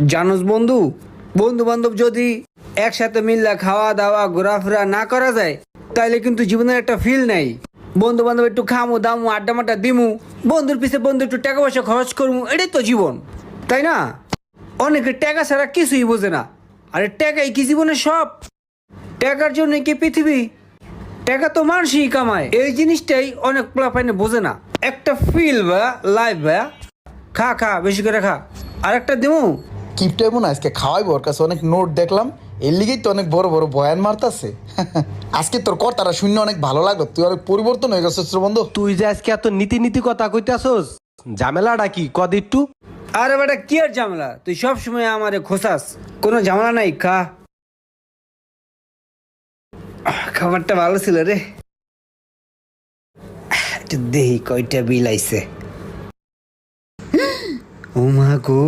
জানোস বন্ধু, বন্ধু বান্ধব যদি একসাথে মিললে খাওয়া দাওয়া ঘোরাফেরা না করা যায় তাইলে কিন্তু জীবনের একটা ফিল নাই। বন্ধু বান্ধব একটু খামু দামু আড্ডা মাড্ডা দিমু, বন্ধুর পিছে বন্ধু একটু টাকা পয়সা খরচ করবো, এটাই তো জীবন, তাই না? অনেকে টাকা ছাড়া কিছুই বোঝে না। আরে টাকাই কি জীবনের সব? টাকার জন্য কি পৃথিবী? টাকা তো মানুষই কামায়, এই জিনিসটাই অনেক পোলাপাইনে বোঝে না। একটা ফিল বা লাইফ বা খা খা বেশি করে খা, আর একটা দিমু। কিপটা এমন আজকে খাওয়াইবো, ওর কাছে অনেক নোট দেখলাম, এর লিগেই তো অনেক বড় বড় বয়ান মারতাছে। আজকে তোর কথাটা শুনে অনেক ভালো লাগলো, তুই অনেক পরিবর্তন হয়ে গেছিস রে বন্ধু। তুই যে আজকে এত নীতি নীতি কথা কইতাছস, ঝামেলাটা কি কদ একটু? আরে বেটা কি আর ঝামেলা, তুই সব সময় আমারে খোসাস, কোনো ঝামেলা নাই, খা। খাবারটা ভালো ছিল রে। একটু দেহি কয়টা বিল আইছে। ও মা গো।